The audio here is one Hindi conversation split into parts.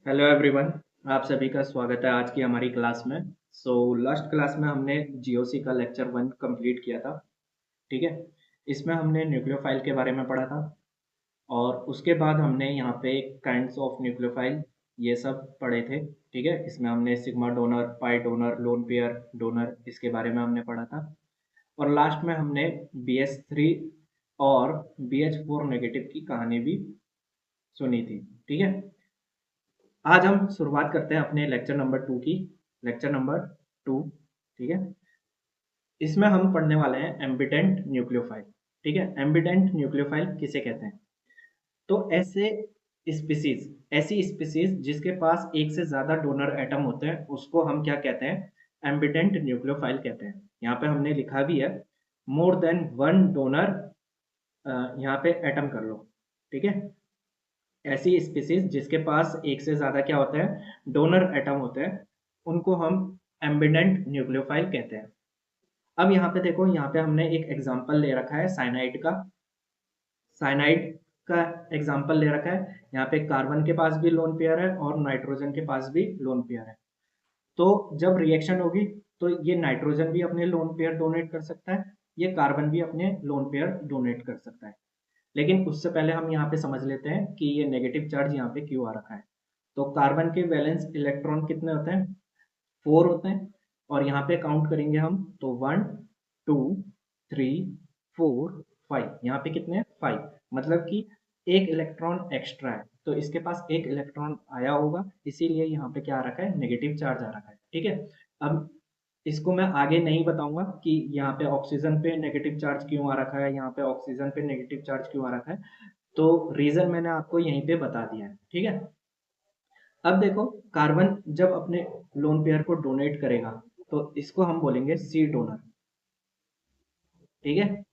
Hello everyone. आप सभी का स्वागत है आज की हमारी क्लास में। लास्ट क्लास में हमने जीओसी का लेक्चर 1 कंप्लीट किया था। ठीक है। इसमें हमने न्यूक्लियोफाइल के बारे में पढ़ा था और उसके बाद हमने यहाँ पे काइंड्स ऑफ न्यूक्लियोफाइल ये सब पढ़े थे। ठीक है। इसमें हमने sigma donor, pi donor, lone pair donor इसके बारे में हमने पढ़ा था। और लास्ट में हमने BH3 और BH4 नेगेटिव की कहानी भी सुनी थी। ठीक है। आज हम शुरुआत करते हैं अपने लेक्चर नंबर 2 की। Lecture number 2। ठीक है। इसमें हम पढ़ने वाले हैं एम्बिडेंट न्यूक्लियोफाइल। ठीक है। एम्बिडेंट न्यूक्लियोफाइल किसे कहते हैं? तो ऐसी स्पीसीज जिसके पास एक से ज्यादा डोनर एटम होते हैं उसको हम क्या कहते हैं? एम्बिडेंट न्यूक्लियोफाइल कहते हैं। यहाँ पे हमने लिखा भी है मोर देन वन डोनर। यहाँ पे एटम कर लो। ठीक है। ऐसी स्पीसीज जिसके पास एक से ज्यादा क्या होते हैं? डोनर एटम होते हैं, उनको हम एम्बिडेंट न्यूक्लियोफाइल कहते हैं। अब यहाँ पे देखो, यहाँ पे हमने एक एग्जांपल ले रखा है साइनाइड का। साइनाइड का एग्जांपल ले रखा है। यहाँ पे कार्बन के पास भी लोन पेयर है और नाइट्रोजन के पास भी लोन पेयर है। तो जब रिएक्शन होगी तो ये नाइट्रोजन भी अपने लोन पेयर डोनेट कर सकता है, ये कार्बन भी अपने लोन पेयर डोनेट कर सकता है। लेकिन उससे पहले हम यहाँ पे समझ लेते हैं कि ये नेगेटिव चार्ज यहाँ पे क्यों आ रखा है। तो कार्बन के वैलेंस इलेक्ट्रॉन कितने होते हैं? 4 होते हैं। और यहाँ पे काउंट करेंगे हम तो 1 2 3 4 5। यहाँ पे कितने हैं? 5। मतलब कि एक इलेक्ट्रॉन एक्स्ट्रा है, तो इसके पास एक इलेक्ट्रॉन आया होगा, इसीलिए यहाँ पे क्या आ रखा है? नेगेटिव चार्ज आ रखा है। ठीक है। अब इसको मैं आगे नहीं बताऊंगा कि यहाँ पे ऑक्सीजन पे नेगेटिव चार्ज क्यों आ रखा है, यहाँ पे ऑक्सीजन पे नेगेटिव चार्ज क्यों आ रखा है। तो रीजन मैंने आपको यहीं पे बता दिया है। ठीक है। अब देखो, कार्बन जब अपने लोन पेयर को डोनेट करेगा तो इसको हम बोलेंगे सी डोनर। ठीक है।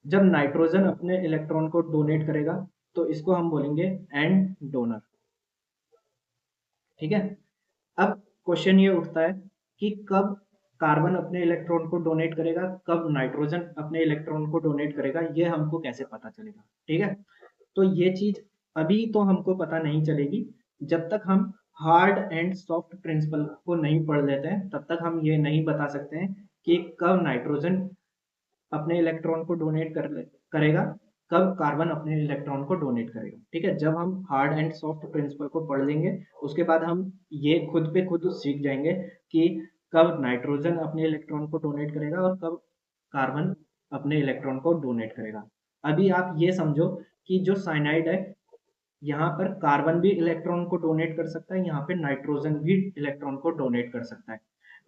जब नाइट्रोजन अपने इलेक्ट्रॉन को डोनेट करेगा तो इसको हम बोलेंगे एन डोनर। ठीक है। अब क्वेश्चन ये उठता है कि कब कार्बन अपने इलेक्ट्रॉन को डोनेट करेगा, कब नाइट्रोजन अपने इलेक्ट्रॉन को डोनेट करेगा, ये हमको कैसे पता चलेगा? ठीक है। तो ये चीज अभी तो हमको पता नहीं चलेगी। जब तक हम हार्ड एंड सॉफ्ट प्रिंसिपल को नहीं पढ़ लेते हैं तब तक हम ये नहीं बता सकते हैं कि कब नाइट्रोजन अपने इलेक्ट्रॉन को डोनेट करेगा, कब कार्बन अपने इलेक्ट्रॉन को डोनेट करेगा। ठीक है। जब हम हार्ड एंड सॉफ्ट प्रिंसिपल को पढ़ लेंगे उसके बाद हम ये खुद पे खुद सीख जाएंगे कि कब नाइट्रोजन अपने इलेक्ट्रॉन को डोनेट करेगा और कब कार्बन अपने इलेक्ट्रॉन को डोनेट करेगा। अभी आप ये समझो कि जो साइनाइड है, यहाँ पर कार्बन भी इलेक्ट्रॉन को डोनेट कर सकता है, यहाँ पे नाइट्रोजन भी इलेक्ट्रॉन को डोनेट कर सकता है।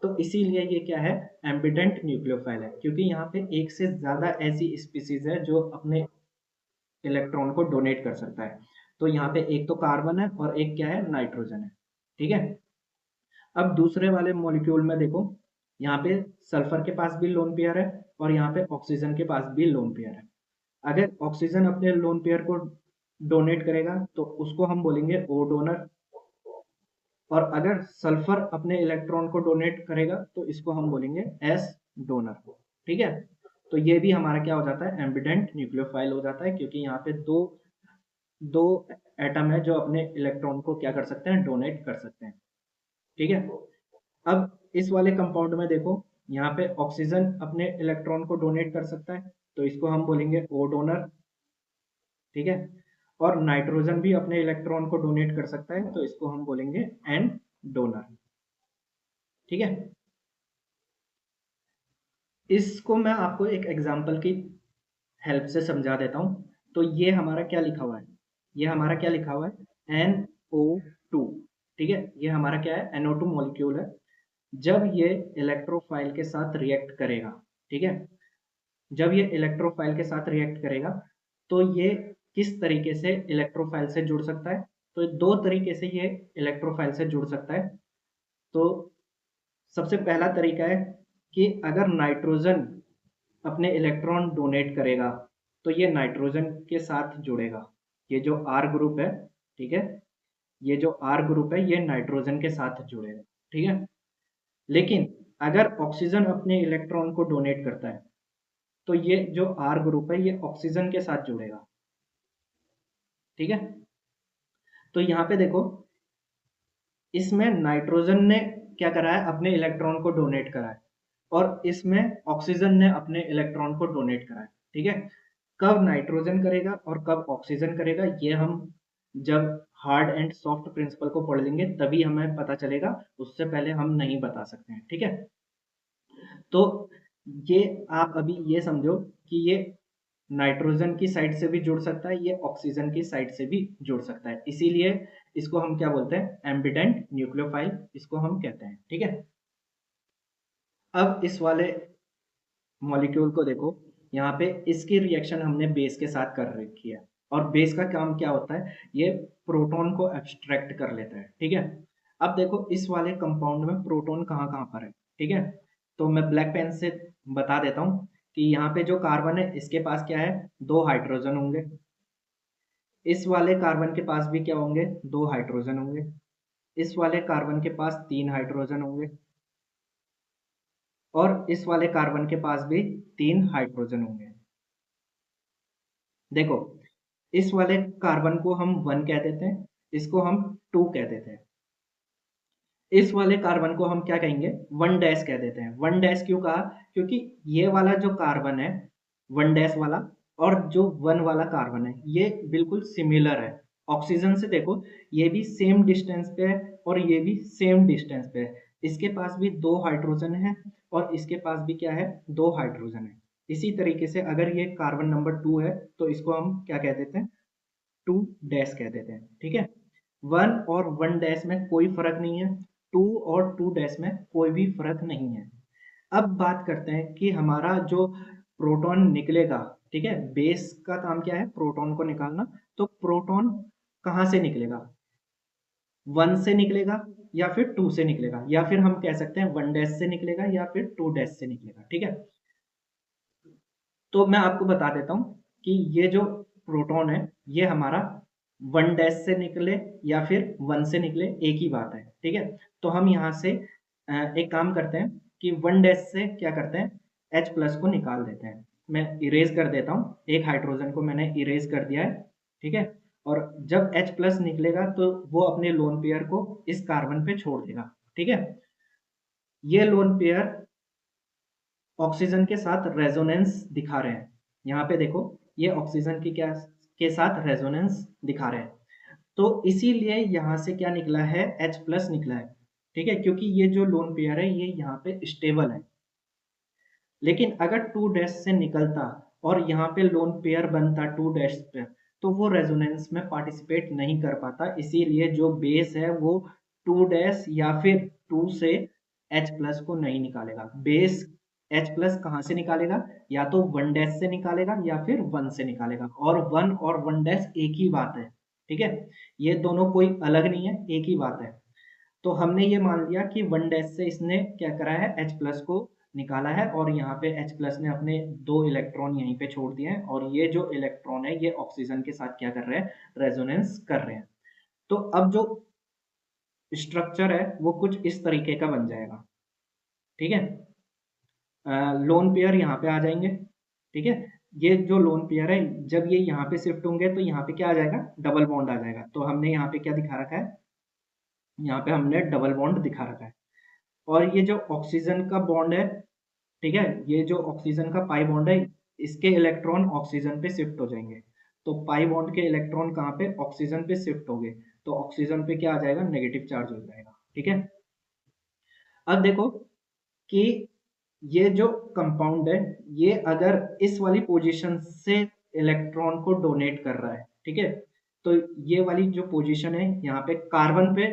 तो इसीलिए ये क्या है? एम्बिडेंट न्यूक्लियोफाइल है, क्योंकि यहाँ पे एक से ज्यादा ऐसी स्पीसीज है जो अपने इलेक्ट्रॉन को डोनेट कर सकता है। तो यहाँ पे एक तो कार्बन है और एक क्या है? नाइट्रोजन है। ठीक है। अब दूसरे वाले मॉलिक्यूल में देखो, यहाँ पे सल्फर के पास भी लोन पेयर है और यहाँ पे ऑक्सीजन के पास भी लोन पेयर है। अगर ऑक्सीजन अपने लोन पेयर को डोनेट करेगा तो उसको हम बोलेंगे ओ डोनर। और अगर सल्फर अपने इलेक्ट्रॉन को डोनेट करेगा तो इसको हम बोलेंगे एस डोनर। ठीक है। तो ये भी हमारा क्या हो जाता है? एम्बिडेंट न्यूक्लियोफाइल हो जाता है, क्योंकि यहाँ पे दो दो एटम है जो अपने इलेक्ट्रॉन को क्या कर सकते हैं? डोनेट कर सकते हैं। ठीक है। अब इस वाले कंपाउंड में देखो, यहाँ पे ऑक्सीजन अपने इलेक्ट्रॉन को डोनेट कर सकता है, तो इसको हम बोलेंगे ओ डोनर। ठीक है। और नाइट्रोजन भी अपने इलेक्ट्रॉन को डोनेट कर सकता है, तो इसको हम बोलेंगे एन डोनर। ठीक है। इसको मैं आपको एक एग्जांपल की हेल्प से समझा देता हूं। तो ये हमारा क्या लिखा हुआ है? ये हमारा क्या लिखा हुआ है? NO2। ठीक है। ये हमारा क्या है? NO2 मॉलिक्यूल है। जब ये इलेक्ट्रोफाइल के साथ रिएक्ट करेगा, ठीक है, जब ये इलेक्ट्रोफाइल के साथ रिएक्ट करेगा तो ये किस तरीके से इलेक्ट्रोफाइल से जुड़ सकता है? तो दो तरीके से ये इलेक्ट्रोफाइल से जुड़ सकता है। तो सबसे पहला तरीका है कि अगर नाइट्रोजन अपने इलेक्ट्रॉन डोनेट करेगा तो ये नाइट्रोजन के साथ जुड़ेगा। ये जो R ग्रुप है, ठीक है, ये जो R ग्रुप है ये नाइट्रोजन के साथ जुड़ेगा। ठीक है। लेकिन अगर ऑक्सीजन अपने इलेक्ट्रॉन को डोनेट करता है तो ये जो R ग्रुप है ये ऑक्सीजन के साथ जुड़ेगा। ठीक है। तो यहाँ पे देखो, इसमें नाइट्रोजन ने क्या करा है, अपने इलेक्ट्रॉन को डोनेट करा है, और इसमें ऑक्सीजन ने अपने इलेक्ट्रॉन को डोनेट करा है। ठीक है, कब नाइट्रोजन करेगा और कब ऑक्सीजन करेगा, ये हम जब हार्ड एंड सॉफ्ट प्रिंसिपल को पढ़ लेंगे तभी हमें पता चलेगा, उससे पहले हम नहीं बता सकते हैं। ठीक है, तो ये आप अभी ये समझो कि ये नाइट्रोजन की साइड से भी जुड़ सकता है, ये ऑक्सीजन की साइड से भी जुड़ सकता है, इसीलिए इसको हम क्या बोलते हैं, एम्बिडेंट न्यूक्लियोफाइल इसको हम कहते हैं। ठीक है, अब इस वाले मॉलिक्यूल को देखो, यहाँ पे इसकी रिएक्शन हमने बेस के साथ कर रखी है, और बेस का काम क्या होता है, ये प्रोटॉन को एब्स्ट्रैक्ट कर लेता है। ठीक है, अब देखो इस वाले कंपाउंड में प्रोटॉन कहाँ कहाँ पर है। ठीक है, तो मैं ब्लैक पेन से बता देता हूँ कि यहाँ पे जो कार्बन है इसके पास क्या है, 2 हाइड्रोजन होंगे। इस वाले कार्बन के पास भी क्या होंगे, 2 हाइड्रोजन होंगे। इस वाले कार्बन के पास 3 हाइड्रोजन होंगे, और इस वाले कार्बन के पास भी 3 हाइड्रोजन होंगे। देखो, इस वाले कार्बन को हम 1 कह देते हैं, इसको हम 2 कह देते हैं। इस वाले कार्बन को हम क्या कहेंगे, 1 डैश कह देते हैं। 1 डैश क्यों कहा, क्योंकि ये वाला जो कार्बन है 1 डैश वाला, और जो 1 वाला कार्बन है ये बिल्कुल सिमिलर है। ऑक्सीजन से देखो, ये भी सेम डिस्टेंस पे है और ये भी सेम डिस्टेंस पे है। इसके पास भी 2 हाइड्रोजन है और इसके पास भी क्या है, 2 हाइड्रोजन है। इसी तरीके से अगर ये कार्बन नंबर 2 है तो इसको हम क्या कह देते हैं, 2 डैश कह देते हैं। ठीक है, 1 और 1 डैश में कोई फर्क नहीं है, 2 और 2 डैश में कोई भी फर्क नहीं है। अब बात करते हैं कि हमारा जो प्रोटॉन निकलेगा, ठीक है, बेस का काम क्या है, प्रोटॉन को निकालना। तो प्रोटॉन कहाँ से निकलेगा, 1 से निकलेगा या फिर 2 से निकलेगा, या फिर हम कह सकते हैं 1 डैश से निकलेगा या फिर 2 डैश से निकलेगा। ठीक है, तो मैं आपको बता देता हूँ कि ये जो प्रोटॉन है ये हमारा 1 डैश से निकले या फिर 1 से निकले, एक ही बात है। ठीक है, तो हम यहाँ से एक काम करते हैं कि 1 डैश से क्या करते हैं, H प्लस को निकाल देते हैं। मैं इरेज कर देता हूँ, एक हाइड्रोजन को मैंने इरेज कर दिया है। ठीक है, और जब H प्लस निकलेगा तो वो अपने लोन पेयर को इस कार्बन पे छोड़ देगा। ठीक है, ये लोन पेयर ऑक्सीजन के साथ रेजोनेंस दिखा रहे हैं। यहाँ पे देखो, ये ऑक्सीजन की क्या के साथ रेजोनेंस दिखा रहे हैं, तो इसीलिए यहाँ से क्या निकला है, H प्लस निकला है। ठीक है, क्योंकि ये जो लोन पेयर है ये यहाँ पे स्टेबल है। लेकिन अगर 2 डैश से निकलता और यहाँ पे लोन पेयर बनता 2 डैश पे, तो वो रेजोनेंस में पार्टिसिपेट नहीं कर पाता, इसीलिए जो बेस है वो 2 डैश या फिर 2 से H प्लस को नहीं निकालेगा। बेस H प्लस कहाँ से निकालेगा, या तो 1 डैश से निकालेगा या फिर 1 से निकालेगा, और 1 और 1 डैश एक ही बात है। ठीक है, ये दोनों कोई अलग नहीं है, एक ही बात है। तो हमने ये मान लिया कि 1 डैश से इसने क्या करा है, H प्लस को निकाला है, और यहाँ पे H प्लस ने अपने 2 इलेक्ट्रॉन यहीं पे छोड़ दिए हैं, और ये जो इलेक्ट्रॉन है ये ऑक्सीजन के साथ क्या कर रहे हैं, रेजोनेंस कर रहे हैं। तो अब जो स्ट्रक्चर है वो कुछ इस तरीके का बन जाएगा। ठीक है, लोन पेयर यहाँ पे आ जाएंगे। ठीक है, ये जो लोन पेयर है जब ये यहाँ पे शिफ्ट होंगे तो यहाँ पे क्या आ जाएगा, डबल बॉन्ड आ जाएगा। तो हमने यहाँ पे क्या दिखा रखा है, यहाँ पे हमने डबल बॉन्ड दिखा रखा है। और ये जो ऑक्सीजन का बॉन्ड है, ठीक है, ये जो ऑक्सीजन का पाई बॉन्ड है, इसके इलेक्ट्रॉन ऑक्सीजन पे शिफ्ट हो जाएंगे। तो पाई बॉन्ड के इलेक्ट्रॉन कहाँ पे, ऑक्सीजन पे शिफ्ट हो गए, तो ऑक्सीजन पे क्या आ जाएगा, नेगेटिव चार्ज हो जाएगा। ठीक है, अब देखो कि ये जो कंपाउंड है ये अगर इस वाली पोजीशन से इलेक्ट्रॉन को डोनेट कर रहा है, ठीक है, तो ये वाली जो पोजीशन है यहाँ पे कार्बन पे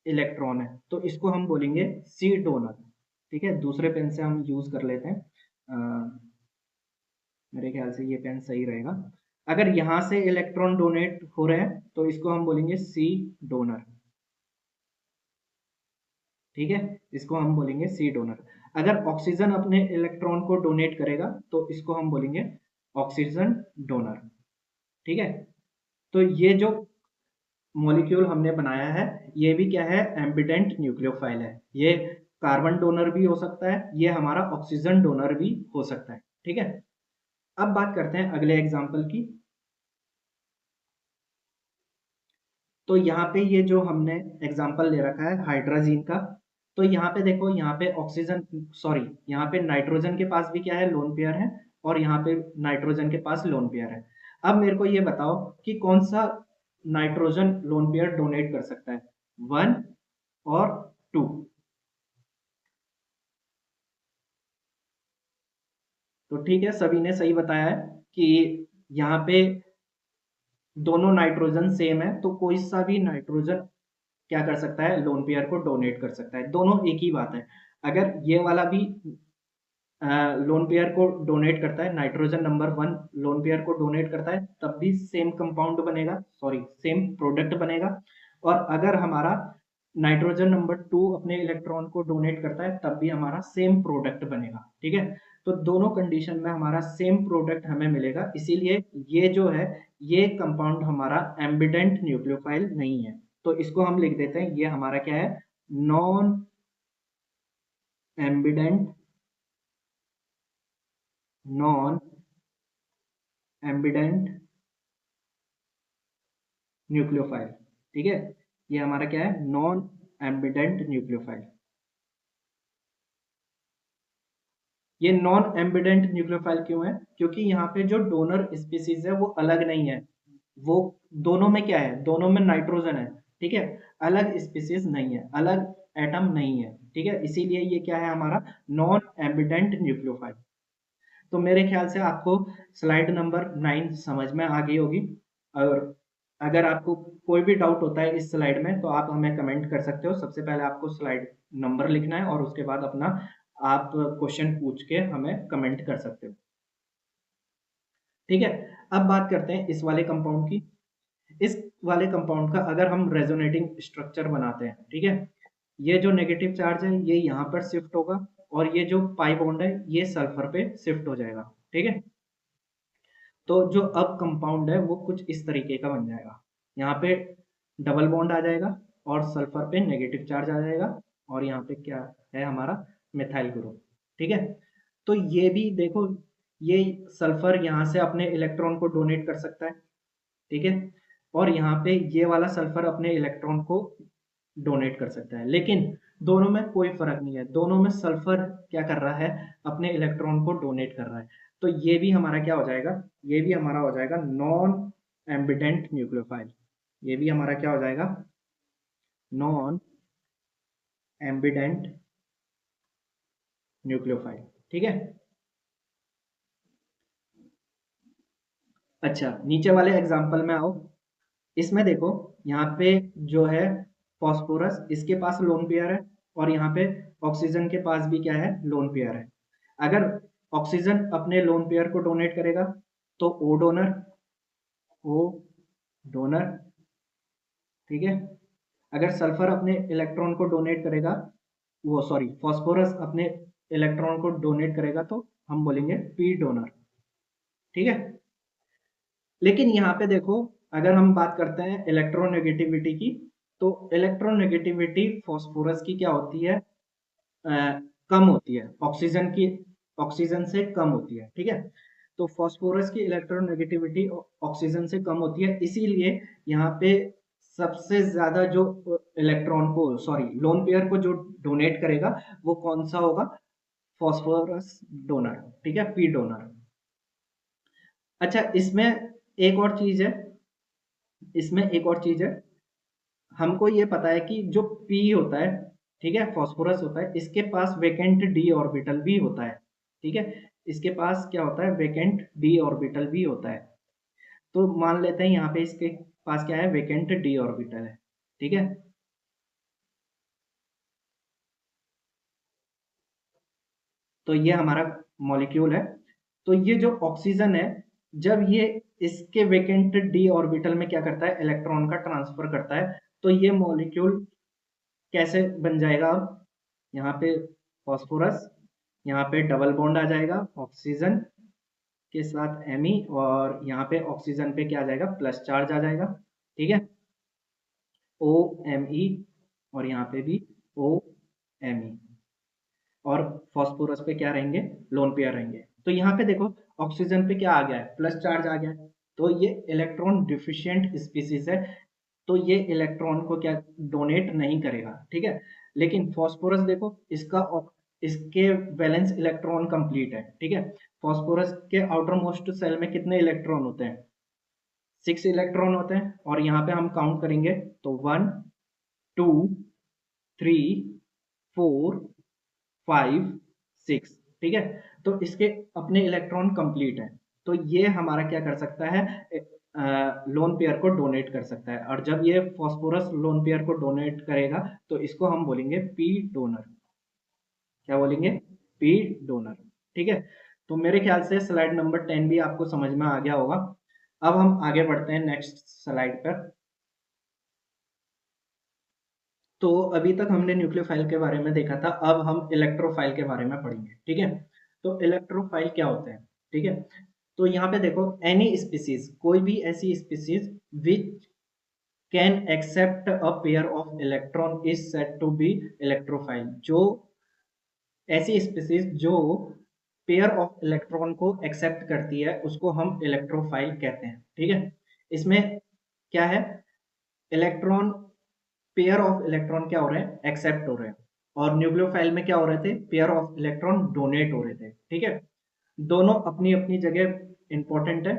इलेक्ट्रॉन है, तो इसको हम बोलेंगे सी डोनर। ठीक है, दूसरे पेन से हम यूज कर लेते हैं, मेरे ख्याल से ये पेन सही रहेगा। अगर यहाँ से इलेक्ट्रॉन डोनेट हो रहे हैं तो इसको हम बोलेंगे सी डोनर। ठीक है, इसको हम बोलेंगे सी डोनर। अगर ऑक्सीजन अपने इलेक्ट्रॉन को डोनेट करेगा तो इसको हम बोलेंगे ऑक्सीजन डोनर। ठीक है, तो ये जो मॉलिक्यूल हमने बनाया है ये भी क्या है, एम्बिडेंट न्यूक्लियोफाइल है। ये कार्बन डोनर भी हो सकता है, ये हमारा ऑक्सीजन डोनर भी हो सकता है। ठीक है, अब बात करते हैं अगले एग्जाम्पल की। तो यहाँ पे ये जो हमने एग्जांपल ले रखा है हाइड्रोजन का, तो यहाँ पे देखो, यहाँ पे ऑक्सीजन, सॉरी, यहाँ पे नाइट्रोजन के पास भी क्या है, लोन पेयर है, और यहाँ पे नाइट्रोजन के पास लोन पेयर है। अब मेरे को ये बताओ कि कौन सा नाइट्रोजन लोन पेयर डोनेट कर सकता है, 1 और 2। तो ठीक है, सभी ने सही बताया है कि यहाँ पे दोनों नाइट्रोजन सेम है, तो कोई सा भी नाइट्रोजन क्या कर सकता है, लोन पेयर को डोनेट कर सकता है, दोनों एक ही बात है। अगर ये वाला भी लोन पेयर को डोनेट करता है, नाइट्रोजन नंबर 1 लोन पेयर को डोनेट करता है, तब भी सेम कंपाउंड बनेगा, सॉरी सेम प्रोडक्ट बनेगा। और अगर हमारा नाइट्रोजन नंबर 2 अपने इलेक्ट्रॉन को डोनेट करता है, तब भी हमारा सेम प्रोडक्ट बनेगा। ठीक है, तो दोनों कंडीशन में हमारा सेम प्रोडक्ट हमें मिलेगा, इसीलिए ये जो है, ये कंपाउंड हमारा एम्बिडेंट न्यूक्लियोफाइल नहीं है। तो इसको हम लिख देते हैं, ये हमारा क्या है, non ambient, non ambient nucleophile. ठीक है, ये हमारा क्या है, नॉन एम्बिडेंट न्यूक्लियोफाइल। ये नॉन एम्बिडेंट न्यूक्लियोफाइल क्यों है, क्योंकि यहाँ पे जो डोनर स्पीसीज है वो अलग नहीं है, वो दोनों में क्या है, दोनों में नाइट्रोजन है। ठीक है, अलग स्पीसीज नहीं है, अलग एटम नहीं है। ठीक है, इसीलिए ये क्या है हमारा नॉन एम्बिडेंट न्यूक्लियोफाइल। तो मेरे ख्याल से आपको स्लाइड नंबर 9 समझ में आ गई होगी। और अगर आपको कोई भी डाउट होता है इस स्लाइड में, तो आप हमें कमेंट कर सकते हो। सबसे पहले आपको स्लाइड नंबर लिखना है और उसके बाद अपना आप क्वेश्चन पूछ के हमें कमेंट कर सकते हो। ठीक है, अब बात करते हैं इस वाले कंपाउंड की। इस वाले कंपाउंड का अगर हम रेजोनेटिंग स्ट्रक्चर बनाते हैं, ठीक है, ये जो नेगेटिव चार्ज है ये यहाँ पर शिफ्ट होगा, और ये जो पाई बॉन्ड है ये सल्फर पे शिफ्ट हो जाएगा। ठीक है, तो जो अब कंपाउंड है वो कुछ इस तरीके का बन जाएगा। यहाँ पे डबल बॉन्ड आ जाएगा और सल्फर पे नेगेटिव चार्ज आ जाएगा, और यहाँ पे क्या है हमारा मिथाइल ग्रुप। ठीक है, तो ये भी देखो, ये सल्फर यहाँ से अपने इलेक्ट्रॉन को डोनेट कर सकता है। ठीक है, और यहाँ पे ये वाला सल्फर अपने इलेक्ट्रॉन को डोनेट कर सकता है, लेकिन दोनों में कोई फर्क नहीं है, दोनों में सल्फर क्या कर रहा है, अपने इलेक्ट्रॉन को डोनेट कर रहा है। तो ये भी हमारा क्या हो जाएगा, ये भी हमारा हो जाएगा नॉन एम्बिडेंट न्यूक्लियोफाइल। ये भी हमारा क्या हो जाएगा, नॉन एम्बिडेंट न्यूक्लियोफाइल। ठीक है, अच्छा नीचे वाले एग्जाम्पल में आओ। इसमें देखो, यहाँ पे जो है फॉस्फोरस, इसके पास लोन पेयर है, और यहाँ पे ऑक्सीजन के पास भी क्या है, लोन पेयर है। अगर ऑक्सीजन अपने लोन पेयर को डोनेट करेगा तो ओ डोनर, ओ डोनर। ठीक है, अगर सल्फर अपने इलेक्ट्रॉन को डोनेट करेगा, वो सॉरी फॉस्फोरस अपने इलेक्ट्रॉन को डोनेट करेगा, तो हम बोलेंगे पी डोनर। ठीक है, लेकिन यहाँ पे देखो, अगर हम बात करते हैं इलेक्ट्रोनेगेटिविटी की, तो इलेक्ट्रोनेगेटिविटी फॉस्फोरस की क्या होती है, कम होती है, ऑक्सीजन की, ऑक्सीजन से कम होती है। ठीक है, तो फॉस्फोरस की इलेक्ट्रोनेगेटिविटी ऑक्सीजन से कम होती है, इसीलिए यहाँ पे सबसे ज्यादा जो इलेक्ट्रॉन को, सॉरी लोन पेयर को जो डोनेट करेगा, वो कौन सा होगा, फॉस्फोरस डोनर। ठीक है, पी डोनर। अच्छा, इसमें एक और चीज है, इसमें एक और चीज है, हमको ये पता है कि जो पी होता है, ठीक है, फॉस्फोरस होता है, इसके पास वेकेंट डी ऑर्बिटल भी होता है। ठीक है, इसके पास क्या होता है, वेकेंट डी ऑर्बिटल भी होता है। तो मान लेते हैं यहाँ पे इसके पास क्या है, वेकेंट डी ऑर्बिटल है। ठीक है, तो ये हमारा मॉलिक्यूल है। तो ये जो ऑक्सीजन है, जब ये इसके वेकेंट डी ऑर्बिटल में क्या करता है, इलेक्ट्रॉन का ट्रांसफर करता है, तो ये मॉलिक्यूल कैसे बन जाएगा अब, यहाँ पे फॉस्फोरस, यहाँ पे डबल बॉन्ड आ जाएगा ऑक्सीजन के साथ एमी, और यहाँ पे ऑक्सीजन पे क्या आ जाएगा, प्लस चार्ज आ जाएगा। ठीक है, ओ एम ई, और यहाँ पे भी ओ एम ई, और फॉस्फोरस पे क्या रहेंगे, लोन पेयर रहेंगे। तो यहाँ पे देखो, ऑक्सीजन पे क्या आ गया है, प्लस चार्ज आ गया है, तो ये इलेक्ट्रॉन डिफिशिएंट स्पीसीज है। तो ये इलेक्ट्रॉन को क्या डोनेट नहीं करेगा, ठीक है। लेकिन फास्फोरस देखो, इसके वैलेंस इलेक्ट्रॉन कंप्लीट है, ठीक है। फास्फोरस के आउटर मोस्ट सेल में कितने इलेक्ट्रॉन होते हैं? 6 इलेक्ट्रॉन होते हैं, और यहाँ पे हम काउंट करेंगे तो 1 2 3 4 5 6, ठीक है। तो इसके अपने इलेक्ट्रॉन कंप्लीट है, तो ये हमारा क्या कर सकता है, लोन पेयर को डोनेट कर सकता है। और जब ये फास्फोरस लोन पेयर को डोनेट करेगा तो इसको हम बोलेंगे पी डोनर। क्या बोलेंगे? पी डोनर, ठीक है। तो मेरे ख्याल से स्लाइड नंबर 10 भी आपको समझ में आ गया होगा। अब हम आगे बढ़ते हैं नेक्स्ट स्लाइड पर। तो अभी तक हमने न्यूक्लियोफाइल के बारे में देखा था, अब हम इलेक्ट्रोफाइल के बारे में पढ़ेंगे, ठीक है। तो इलेक्ट्रोफाइल क्या होते हैं, ठीक है। तो यहाँ पे देखो, एनी स्पीसीज, कोई भी ऐसी species which can accept a pair of electron is said to be electrophile. जो ऐसी स्पीसीज जो पेयर ऑफ इलेक्ट्रॉन को एक्सेप्ट करती है उसको हम इलेक्ट्रोफाइल कहते हैं, ठीक है। इसमें क्या है, इलेक्ट्रॉन, पेयर ऑफ इलेक्ट्रॉन क्या हो रहे हैं, एक्सेप्ट हो रहे हैं। और न्यूक्लियोफाइल में क्या हो रहे थे, पेयर ऑफ इलेक्ट्रॉन डोनेट हो रहे थे, ठीक है। दोनों अपनी अपनी जगह इंपॉर्टेंट है।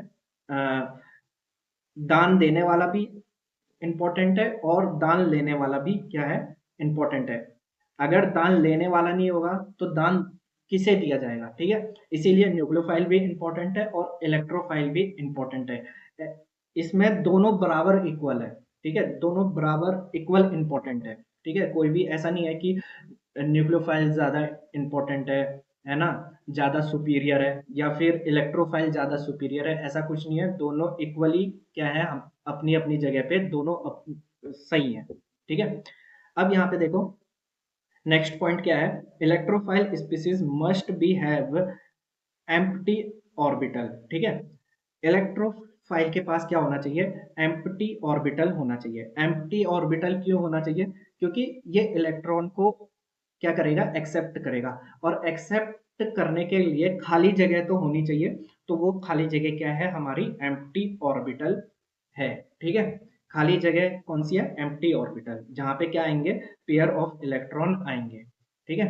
दान देने वाला भी इंपॉर्टेंट है और दान लेने वाला भी क्या है, इंपॉर्टेंट है। अगर दान लेने वाला नहीं होगा तो दान किसे दिया जाएगा, ठीक है। इसीलिए न्यूक्लियोफाइल भी इंपॉर्टेंट है और इलेक्ट्रोफाइल भी इंपॉर्टेंट है। इसमें दोनों बराबर इक्वल है, ठीक है, दोनों बराबर इक्वल इंपॉर्टेंट है, ठीक है। कोई भी ऐसा नहीं है कि न्यूक्लियोफाइल ज्यादा इंपॉर्टेंट है ना, ज्यादा सुपीरियर है, या फिर इलेक्ट्रोफाइल ज्यादा सुपीरियर है, ऐसा कुछ नहीं है। दोनों इक्वली क्या है, हम अपनी अपनी जगह पे दोनों सही है, ठीक है। अब यहाँ पे देखो, नेक्स्ट पॉइंट क्या है, electrophile species must be have empty orbital, ठीक है। इलेक्ट्रोफाइल के पास क्या होना चाहिए, एम्प्टी ऑर्बिटल होना चाहिए। एम्प्टी ऑर्बिटल क्यों होना चाहिए? क्योंकि ये इलेक्ट्रॉन को क्या करेगा, एक्सेप्ट करेगा, और एक्सेप्ट करने के लिए खाली जगह तो होनी चाहिए। तो वो खाली जगह क्या है, हमारी एम्प्टी ऑर्बिटल है, ठीक है। खाली जगह कौन सी है, एम्प्टी ऑर्बिटल, जहां पे क्या आएंगे, पेयर ऑफ इलेक्ट्रॉन आएंगे, ठीक है।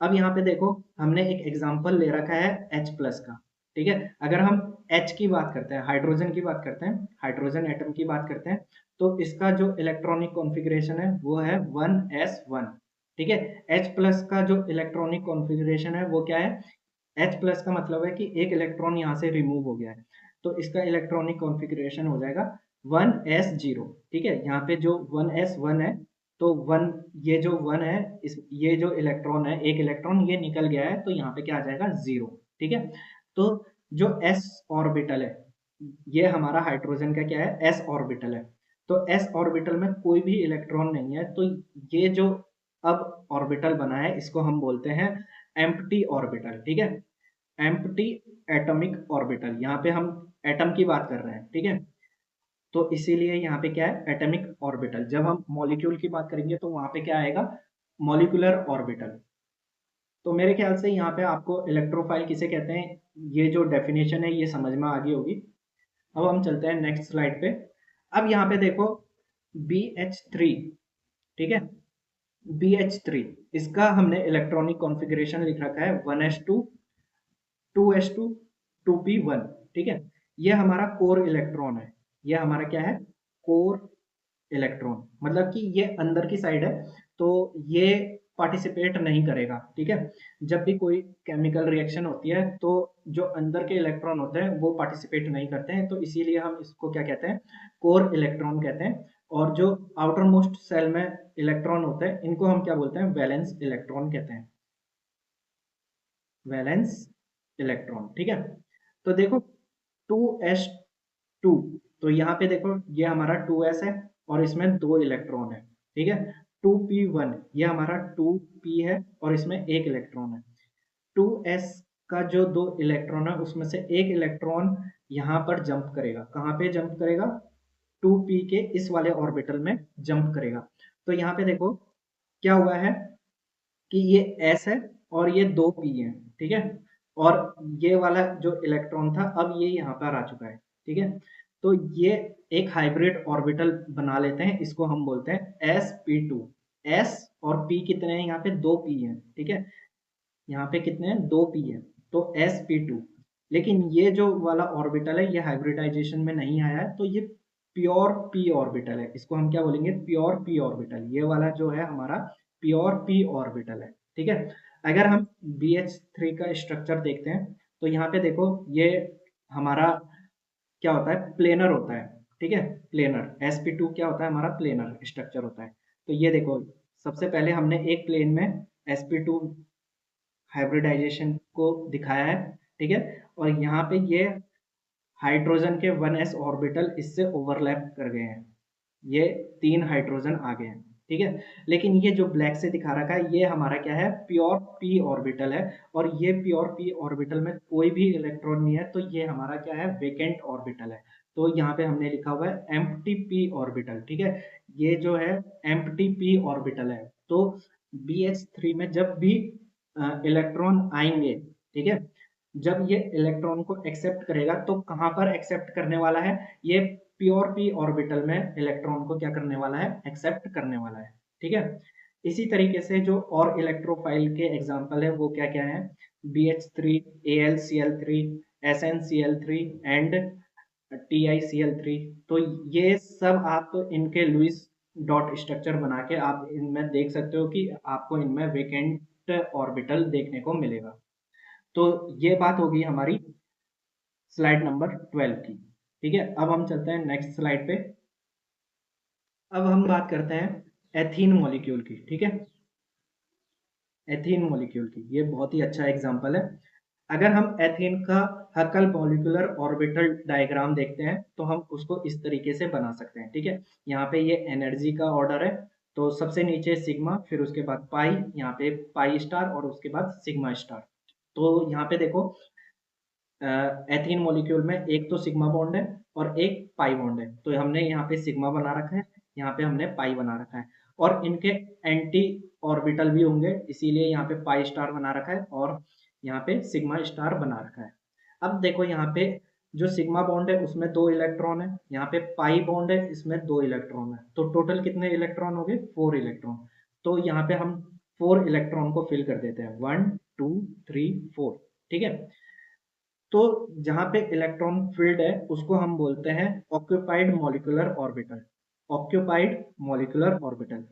अब यहाँ पे देखो, हमने एक एग्जांपल ले रखा है H प्लस का, ठीक है। अगर हम H की बात करते हैं, हाइड्रोजन की बात करते हैं, हाइड्रोजन एटम की बात करते हैं, तो इसका जो इलेक्ट्रॉनिक कॉन्फ़िगरेशन है वो है 1s1, ठीक है। H प्लस का जो इलेक्ट्रॉनिक कॉन्फ़िगरेशन है वो क्या है, H प्लस का मतलब है कि एक इलेक्ट्रॉन यहाँ से रिमूव हो गया है, तो इसका इलेक्ट्रॉनिक कॉन्फ़िगरेशन हो जाएगा 1s0, ठीक है। यहाँ पे जो 1s1 है, तो वन, ये जो वन है, इस ये जो इलेक्ट्रॉन है, एक इलेक्ट्रॉन ये निकल गया है, तो यहाँ पे क्या आ जाएगा, 0, ठीक है। तो जो s ऑर्बिटल है, ये हमारा हाइड्रोजन का क्या है, s ऑर्बिटल है। तो s ऑर्बिटल में कोई भी इलेक्ट्रॉन नहीं है, तो ये जो अब ऑर्बिटल बना है इसको हम बोलते हैं एम्प्टी ऑर्बिटल, ठीक है। एम्प्टी एटॉमिक ऑर्बिटल, यहाँ पे हम एटम की बात कर रहे हैं, ठीक है। तो इसीलिए यहाँ पे क्या है, एटॉमिक ऑर्बिटल। जब हम मॉलिक्यूल की बात करेंगे तो वहां पे क्या आएगा, मॉलिक्यूलर ऑर्बिटल। तो मेरे ख्याल से यहाँ पे आपको इलेक्ट्रोफाइल किसे कहते हैं, ये जो डेफिनेशन है ये समझ में आ गई होगी। अब हम चलते हैं नेक्स्ट स्लाइड पे। अब यहाँ पे देखो, BH3, ठीक है, BH3, इसका हमने इलेक्ट्रॉनिक कॉन्फ़िगरेशन लिख रखा है 1s2 2s2 2p1, ठीक है। ये हमारा कोर इलेक्ट्रॉन है, ये हमारा क्या है, कोर इलेक्ट्रॉन, मतलब कि ये अंदर की साइड है, तो ये पार्टिसिपेट नहीं करेगा, ठीक है। जब भी कोई केमिकल रिएक्शन होती है तो जो अंदर के इलेक्ट्रॉन होते हैं वो पार्टिसिपेट नहीं करते हैं, तो इसीलिए हम इसको क्या कहते हैं, कोर इलेक्ट्रॉन कहते हैं। और जो आउटर मोस्ट सेल में इलेक्ट्रॉन होते हैं इनको हम क्या बोलते हैं, वैलेंस इलेक्ट्रॉन कहते हैं, वैलेंस इलेक्ट्रॉन, ठीक है। तो देखो 2s2, तो यहाँ पे देखो ये हमारा 2s है और इसमें 2 इलेक्ट्रॉन है, ठीक है। 2p1, ये हमारा 2p है और इसमें एक इलेक्ट्रॉन है। 2s का जो 2 इलेक्ट्रॉन है उसमें से एक इलेक्ट्रॉन यहाँ पर जंप करेगा, कहाँ पे जंप करेगा, 2p के इस वाले ऑर्बिटल में जंप करेगा। तो यहाँ पे देखो क्या हुआ है कि ये s है और ये 2p है, ठीक है। और ये वाला जो इलेक्ट्रॉन था अब ये यहाँ पर आ चुका है, ठीक है। तो ये एक हाइब्रिड ऑर्बिटल बना लेते हैं, इसको हम बोलते हैं sp2। s और p कितने हैं, यहाँ पे 2p हैं, ठीक है, यहाँ पे कितने हैं, 2p है, तो sp2। लेकिन ये जो वाला ऑर्बिटल है ये हाइब्रिडाइजेशन में नहीं आया है, तो ये प्योर p ऑर्बिटल है, इसको हम क्या बोलेंगे, प्योर p ऑर्बिटल। ये वाला जो है हमारा प्योर p ऑर्बिटल है, ठीक है। अगर हम BH3 का स्ट्रक्चर देखते हैं तो यहाँ पे देखो, ये हमारा क्या होता है, प्लेनर होता है, ठीक है, प्लेनर। sp2 क्या होता है, हमारा प्लेनर स्ट्रक्चर होता है। तो ये देखो, सबसे पहले हमने एक प्लेन में sp2 हाइब्रिडाइजेशन को दिखाया है, ठीक है, और यहाँ पे ये हाइड्रोजन के 1s ऑर्बिटल इससे ओवरलैप कर गए हैं, ये 3 हाइड्रोजन आ गए हैं, ठीक है। लेकिन ये जो ब्लैक से दिखा रखा है ये हमारा क्या है, प्योर p ऑर्बिटल है, और ये प्योर p ऑर्बिटल में कोई भी इलेक्ट्रॉन नहीं है, तो ये हमारा क्या है, वेकेंट ऑर्बिटल है। तो यहाँ पे हमने लिखा हुआ है एम्प्टी p ऑर्बिटल, ठीक है, ये जो है एम्प्टी p ऑर्बिटल है। तो BH3 में जब भी इलेक्ट्रॉन आएंगे, ठीक है, जब ये इलेक्ट्रॉन को एक्सेप्ट करेगा तो कहाँ पर एक्सेप्ट करने वाला है, ये प्योर p ऑर्बिटल में इलेक्ट्रॉन को क्या करने वाला है, एक्सेप्ट करने वाला है, ठीक है। इसी तरीके से जो और इलेक्ट्रोफाइल के एग्जांपल है वो क्या क्या है, BH3, AlCl3, SnCl3 and TiCl3। तो ये सब आप इनके लुईस डॉट स्ट्रक्चर बना के आप इनमें देख सकते हो कि आपको इनमें वेकेंट ऑर्बिटल देखने को मिलेगा। तो ये बात होगी हमारी स्लाइड नंबर 12 की, ठीक है। अब हम चलते हैं नेक्स्ट स्लाइड पे। अब हम बात करते हैं एथीन मॉलिक्यूल की, ठीक है, एथीन मॉलिक्यूल की। ये बहुत ही अच्छा एग्जांपल है। अगर हम एथीन का हकल मॉलिक्यूलर ऑर्बिटल डायग्राम देखते हैं तो हम उसको इस तरीके से बना सकते हैं, ठीक है। यहाँ पे ये एनर्जी का ऑर्डर है, तो सबसे नीचे सिग्मा, फिर उसके बाद पाई, यहाँ पे पाई स्टार, और उसके बाद सिग्मा स्टार। तो यहाँ पे देखो, एथीन मॉलिक्यूल में एक तो सिग्मा बॉन्ड है और एक पाई बॉन्ड है, तो हमने यहाँ पे सिग्मा बना रखा है, यहाँ पे हमने पाई बना रखा है, और इनके एंटी ऑर्बिटल भी होंगे, इसीलिए यहाँ पे पाई स्टार बना रखा है और यहाँ पे सिग्मा स्टार बना रखा है। अब देखो, यहाँ पे जो सिग्मा बॉन्ड है उसमें 2 इलेक्ट्रॉन है, यहाँ पे पाई बॉन्ड है इसमें 2 इलेक्ट्रॉन है, तो टोटल कितने इलेक्ट्रॉन हो गए, 4 इलेक्ट्रॉन। तो यहाँ पे हम 4 इलेक्ट्रॉन को फिल कर देते हैं, 1 2 3 4, ठीक है। तो जहां पे इलेक्ट्रॉन फील्ड है उसको हम बोलते हैं occupied molecular orbital, occupied molecular orbital.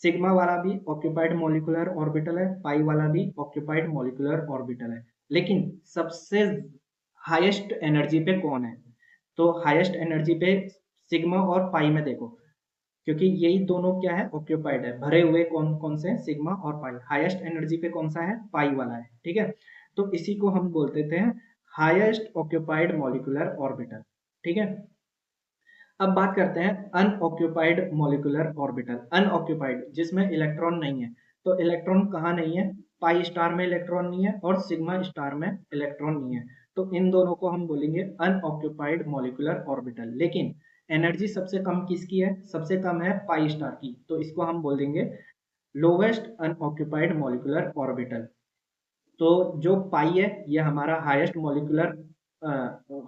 Sigma वाला भी ऑक्यूपाइड मॉलिक्यूलर ऑर्बिटल है, पाई वाला भी ऑक्यूपाइड मॉलिक्यूलर ऑर्बिटल है। लेकिन सबसे हाईएस्ट एनर्जी पे कौन है, तो हाईएस्ट एनर्जी पे सिग्मा और पाई में देखो, क्योंकि यही दोनों क्या है, ऑक्यूपाइड है, भरे हुए कौन कौन से, सिग्मा और पाई। हाईएस्ट एनर्जी पे कौन सा है, पाई वाला है, ठीक है। तो इसी को हम बोल देते हैं हाईएस्ट ऑक्यूपाइड मॉलिक्यूलर ऑर्बिटल, ठीक है। अब बात करते हैं अनऑक्यूपाइड मॉलिक्यूलर ऑर्बिटल। अनऑक्यूपाइड जिसमें इलेक्ट्रॉन नहीं है, तो इलेक्ट्रॉन कहाँ नहीं है, पाई स्टार में इलेक्ट्रॉन नहीं है और सिग्मा स्टार में इलेक्ट्रॉन नहीं है, तो इन दोनों को हम बोलेंगे अनऑक्यूपाइड मॉलिक्यूलर ऑर्बिटल। लेकिन एनर्जी सबसे कम किसकी है, सबसे कम है पाई स्टार की, तो इसको हम बोल देंगे लोवेस्ट अनऑक्यूपाइड मॉलिक्यूलर ऑर्बिटल। तो जो पाई है ये हमारा highest molecular,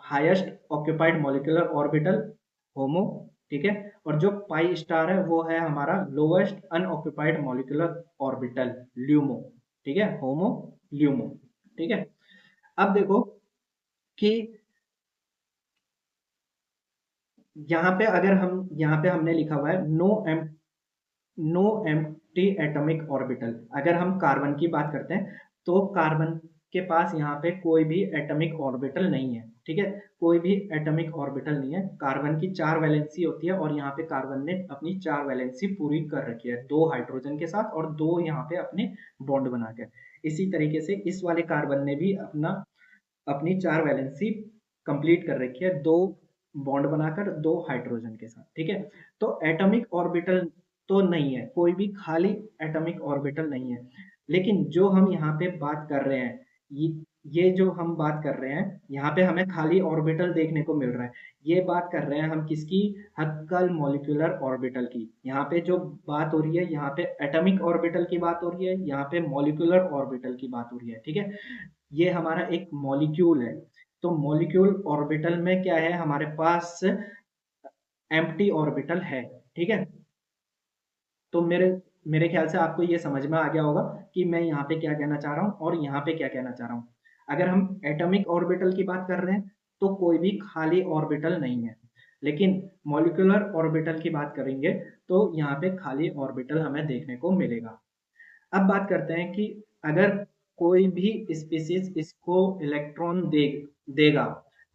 highest occupied molecular orbital, HOMO, ठीक है। और जो पाई स्टार है वो है हमारा lowest unoccupied molecular orbital, LUMO, ठीक है, होमो ल्यूमो, ठीक है। अब देखो कि यहाँ पे अगर हम, यहाँ पे हमने लिखा हुआ है नो एम्प्टी एटॉमिक ऑर्बिटल। अगर हम कार्बन की बात करते हैं तो कार्बन के पास यहाँ पे कोई भी एटॉमिक ऑर्बिटल नहीं है, ठीक है, कोई भी एटॉमिक ऑर्बिटल नहीं है। कार्बन की 4 वैलेंसी होती है और यहाँ पे कार्बन ने अपनी 4 वैलेंसी पूरी कर रखी है, 2 हाइड्रोजन के साथ और 2 यहाँ पे अपने बॉन्ड बनाकर। इसी तरीके से इस वाले कार्बन ने भी अपनी 4 वैलेंसी कंप्लीट कर रखी है, 2 बॉन्ड बनाकर 2 हाइड्रोजन के साथ, ठीक है। तो एटॉमिक ऑर्बिटल तो नहीं है, कोई भी खाली एटॉमिक ऑर्बिटल नहीं है। लेकिन जो हम यहाँ पे बात कर रहे हैं, ये जो हम बात कर रहे हैं, यहाँ पे हमें खाली ऑर्बिटल देखने को मिल रहा है। ये बात कर रहे हैं हम किसकी, हक्कल मॉलिक्यूलर ऑर्बिटल की। यहाँ पे जो बात हो रही है, यहाँ पे एटॉमिक ऑर्बिटल की बात हो रही है, यहाँ पे मॉलिक्यूलर ऑर्बिटल की बात हो रही है, ठीक है। ये हमारा एक मॉलिक्यूल है, तो मॉलिक्यूल ऑर्बिटल में क्या है, हमारे पास एम्प्टी ऑर्बिटल है। ठीक है, तो मेरे मेरे ख्याल से आपको ये समझ में आ गया होगा कि मैं यहाँ पे क्या कहना चाह रहा हूँ और यहाँ पे क्या कहना चाह रहा हूँ। अगर हम एटॉमिक ऑर्बिटल की बात कर रहे हैं तो कोई भी खाली ऑर्बिटल नहीं है, लेकिन मॉलिक्यूलर ऑर्बिटल की बात करेंगे तो यहाँ पे खाली ऑर्बिटल हमें देखने को मिलेगा। अब बात करते हैं कि अगर कोई भी स्पीशीज इसको इलेक्ट्रॉन देगा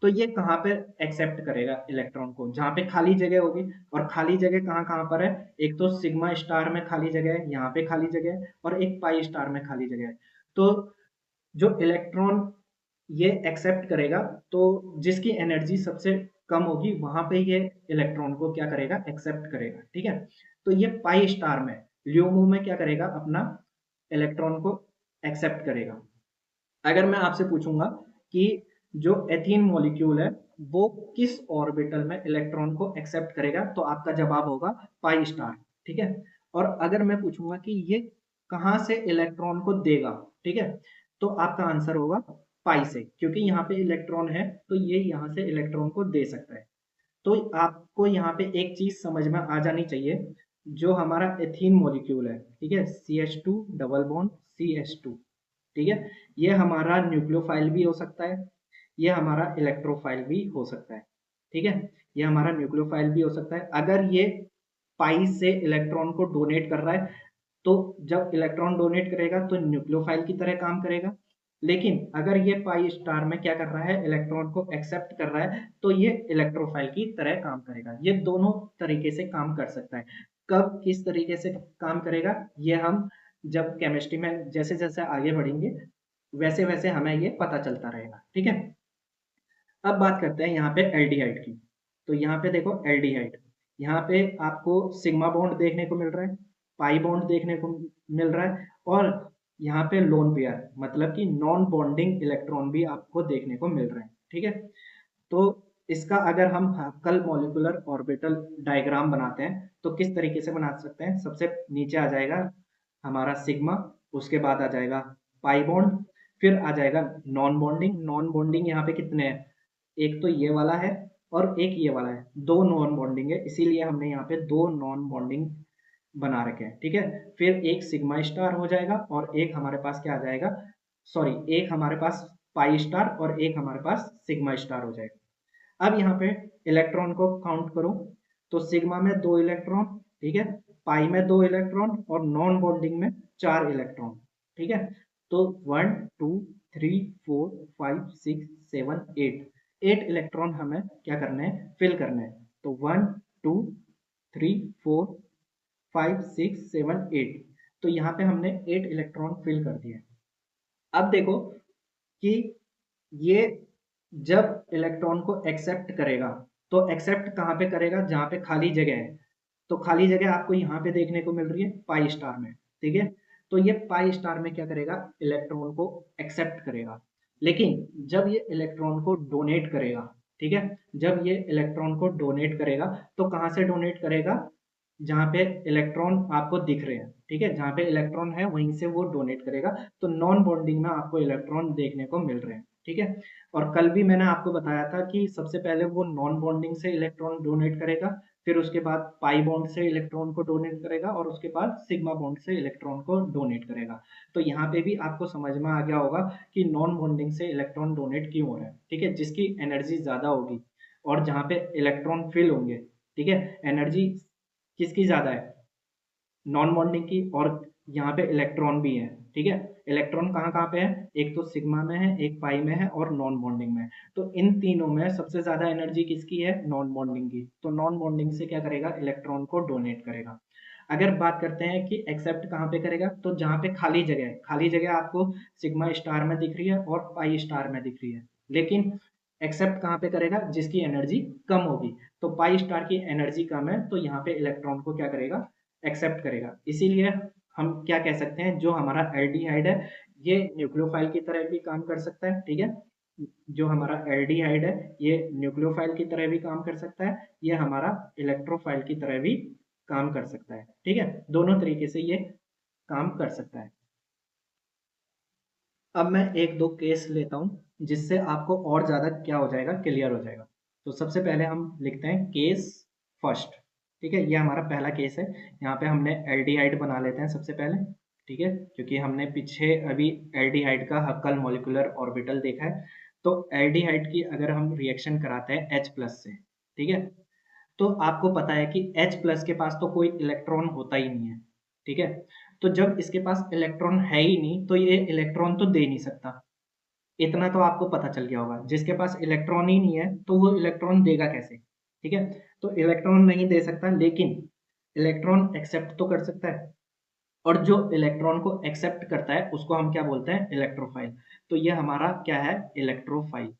तो ये कहाँ पे एक्सेप्ट करेगा इलेक्ट्रॉन को, जहाँ पे खाली जगह होगी। और खाली जगह कहाँ कहाँ पर है, एक तो सिग्मा स्टार में खाली जगह है, यहाँ पे खाली जगह है, और एक पाई स्टार में खाली जगह है। तो जो इलेक्ट्रॉन ये एक्सेप्ट करेगा, तो जिसकी एनर्जी सबसे कम होगी वहां पे ये इलेक्ट्रॉन को क्या करेगा, एक्सेप्ट करेगा। ठीक है, तो ये पाई स्टार में, ल्यूमो में क्या करेगा, अपना इलेक्ट्रॉन को एक्सेप्ट करेगा। अगर मैं आपसे पूछूंगा कि जो एथीन मॉलिक्यूल है वो किस ऑर्बिटल में इलेक्ट्रॉन को एक्सेप्ट करेगा, तो आपका जवाब होगा पाई स्टार। ठीक है, और अगर मैं पूछूंगा कि ये कहाँ से इलेक्ट्रॉन को देगा, ठीक है, तो आपका आंसर होगा पाई से, क्योंकि यहाँ पे इलेक्ट्रॉन है तो ये यहाँ से इलेक्ट्रॉन को दे सकता है। तो आपको यहाँ पे एक चीज समझ में आ जानी चाहिए, जो हमारा एथीन मॉलिक्यूल है, ठीक है, CH2 डबल बॉन्ड CH2, ठीक है, ये हमारा न्यूक्लियोफाइल भी हो सकता है, ये हमारा इलेक्ट्रोफाइल भी हो सकता है। ठीक है, ये हमारा न्यूक्लियोफाइल भी हो सकता है। अगर ये पाई से इलेक्ट्रॉन को डोनेट कर रहा है, तो जब इलेक्ट्रॉन डोनेट करेगा तो न्यूक्लियोफाइल की तरह काम करेगा। लेकिन अगर ये पाई स्टार में क्या कर रहा है, इलेक्ट्रॉन को एक्सेप्ट कर रहा है, तो ये इलेक्ट्रोफाइल की तरह काम करेगा। ये दोनों तरीके से काम कर सकता है। कब किस तरीके से काम करेगा, ये हम जब केमिस्ट्री में जैसे जैसे आगे बढ़ेंगे वैसे वैसे हमें ये पता चलता रहेगा। ठीक है, अब बात करते हैं यहाँ पे एल्डिहाइड की। तो यहाँ पे देखो एल्डिहाइड, यहाँ पे आपको सिग्मा बॉन्ड देखने को मिल रहा है, पाई बॉन्ड देखने को मिल रहा है, और यहाँ पे लोन पेयर मतलब कि नॉन बॉन्डिंग इलेक्ट्रॉन भी आपको देखने को मिल रहे हैं। ठीक है, तो इसका अगर हम कल मॉलिक्यूलर ऑर्बिटल डायग्राम बनाते हैं तो किस तरीके से बना सकते हैं, सबसे नीचे आ जाएगा हमारा सिग्मा, उसके बाद आ जाएगा पाई बॉन्ड, फिर आ जाएगा नॉन बॉन्डिंग। नॉन बॉन्डिंग यहाँ पे कितने हैं, एक तो ये वाला है और एक ये वाला है, दो नॉन बॉन्डिंग है, इसीलिए हमने यहाँ पे दो नॉन बॉन्डिंग बना रखे हैं। ठीक है, फिर एक सिग्मा स्टार हो जाएगा और एक हमारे पास क्या आ जाएगा, सॉरी, एक हमारे पास पाई स्टार और एक हमारे पास सिग्मा स्टार हो जाएगा। अब यहाँ पे इलेक्ट्रॉन को काउंट करो, तो सिग्मा में दो इलेक्ट्रॉन, ठीक है, पाई में दो इलेक्ट्रॉन और नॉन बॉन्डिंग में चार इलेक्ट्रॉन। ठीक है, तो 1 2 3 4 5 6 7 8, 8 इलेक्ट्रॉन हमें क्या करने हैं, फिल करने हैं। तो 1 2 3 4 5 6 7 8, तो यहाँ पे हमने 8 इलेक्ट्रॉन फिल कर दिए। अब देखो कि ये जब इलेक्ट्रॉन को एक्सेप्ट करेगा, तो एक्सेप्ट कहाँ पे करेगा, जहाँ पे खाली जगह है। तो खाली जगह आपको यहाँ पे देखने को मिल रही है पाई स्टार में। ठीक है, तो ये पाई स्टार में क्या करेगा, इलेक्ट्रॉन को एक्सेप्ट करेगा। लेकिन जब ये इलेक्ट्रॉन को डोनेट करेगा, ठीक है, जब ये इलेक्ट्रॉन को डोनेट करेगा तो कहाँ से डोनेट करेगा, जहाँ पे इलेक्ट्रॉन आपको दिख रहे हैं, ठीक है, जहाँ पे इलेक्ट्रॉन है वहीं से वो डोनेट करेगा। तो नॉन बॉन्डिंग में आपको इलेक्ट्रॉन देखने को मिल रहे हैं। ठीक है, और कल भी मैंने आपको बताया था कि सबसे पहले वो नॉन बॉन्डिंग से इलेक्ट्रॉन डोनेट करेगा, फिर उसके बाद पाई बॉन्ड से इलेक्ट्रॉन को डोनेट करेगा, और उसके बाद सिग्मा बॉन्ड से इलेक्ट्रॉन को डोनेट करेगा। तो यहाँ पे भी आपको समझ में आ गया होगा कि नॉन बॉन्डिंग से इलेक्ट्रॉन डोनेट क्यों हो रहा है। ठीक है, जिसकी एनर्जी ज्यादा होगी और जहाँ पे इलेक्ट्रॉन फिल होंगे, ठीक है, एनर्जी किसकी ज्यादा है, नॉन बॉन्डिंग की, और यहाँ पे इलेक्ट्रॉन भी है। ठीक है, इलेक्ट्रॉन कहाँ कहाँ पे है, एक तो सिग्मा में है, एक पाई में है और नॉन बॉन्डिंग में है। तो इन तीनों में सबसे ज्यादा एनर्जी किसकी है, नॉन बॉन्डिंग की। तो नॉन बॉन्डिंग से क्या करेगा, इलेक्ट्रॉन को डोनेट करेगा। अगर बात करते हैं कि एक्सेप्ट कहाँ पे करेगा, तो जहाँ पे खाली जगह है, खाली जगह आपको सिग्मा स्टार में दिख रही है और पाई स्टार में दिख रही है। लेकिन एक्सेप्ट कहाँ पे करेगा, जिसकी एनर्जी कम होगी। तो पाई स्टार की एनर्जी कम है तो यहाँ पे इलेक्ट्रॉन को क्या करेगा, एक्सेप्ट करेगा। इसीलिए हम क्या कह सकते हैं, जो हमारा एल्डिहाइड है ये न्यूक्लियोफाइल की तरह भी काम कर सकता है। ठीक है, जो हमारा एल्डिहाइड है ये न्यूक्लियोफाइल की तरह भी काम कर सकता है, ये हमारा इलेक्ट्रोफाइल की तरह भी काम कर सकता है। ठीक है, दोनों तरीके से ये काम कर सकता है। अब मैं एक दो केस लेता हूँ जिससे आपको और ज़्यादा क्या हो जाएगा, क्लियर हो जाएगा। तो सबसे पहले हम लिखते हैं केस फर्स्ट। ठीक है, ये हमारा पहला केस है। यहाँ पे हमने एल्डिहाइड बना लेते हैं सबसे पहले। ठीक है, क्योंकि हमने पीछे अभी एल्डिहाइड का हक्कल मॉलिक्यूलर ऑर्बिटल देखा है। तो एल्डिहाइड की अगर हम रिएक्शन कराते हैं H प्लस से, ठीक है, तो आपको पता है कि H प्लस के पास तो कोई इलेक्ट्रॉन होता ही नहीं है। ठीक है, तो जब इसके पास इलेक्ट्रॉन है ही नहीं तो ये इलेक्ट्रॉन तो दे नहीं सकता। इतना तो आपको पता चल गया होगा, जिसके पास इलेक्ट्रॉन ही नहीं है तो वो इलेक्ट्रॉन देगा कैसे। ठीक है, तो इलेक्ट्रॉन नहीं दे सकता, लेकिन इलेक्ट्रॉन एक्सेप्ट तो कर सकता है। और जो इलेक्ट्रॉन को एक्सेप्ट करता है उसको हम क्या बोलते हैं, इलेक्ट्रोफाइल। तो ये हमारा क्या है, इलेक्ट्रोफाइल।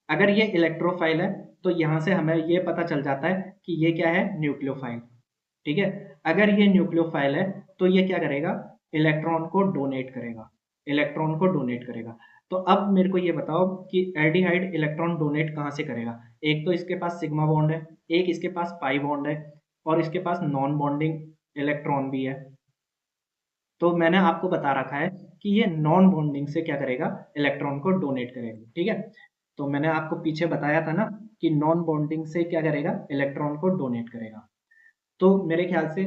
अगर ये इलेक्ट्रोफाइल है तो यहाँ से हमें ये पता चल जाता है कि ये क्या है, न्यूक्लियोफाइल। ठीक है, अगर ये न्यूक्लियोफाइल है तो ये क्या करेगा, इलेक्ट्रॉन को डोनेट करेगा, इलेक्ट्रॉन को डोनेट करेगा। तो अब मेरे को ये बताओ कि एल्डिहाइड इलेक्ट्रॉन डोनेट कहाँ से करेगा। एक तो इसके पास सिग्मा बॉन्ड है, एक इसके पास पाई बॉन्ड है, और इसके पास नॉन बॉन्डिंग इलेक्ट्रॉन भी है। तो मैंने आपको बता रखा है कि ये नॉन बॉन्डिंग से क्या करेगा, इलेक्ट्रॉन को डोनेट करेगा। ठीक है, तो मैंने आपको पीछे बताया था ना कि नॉन बॉन्डिंग से क्या करेगा, इलेक्ट्रॉन को डोनेट करेगा। तो मेरे ख्याल से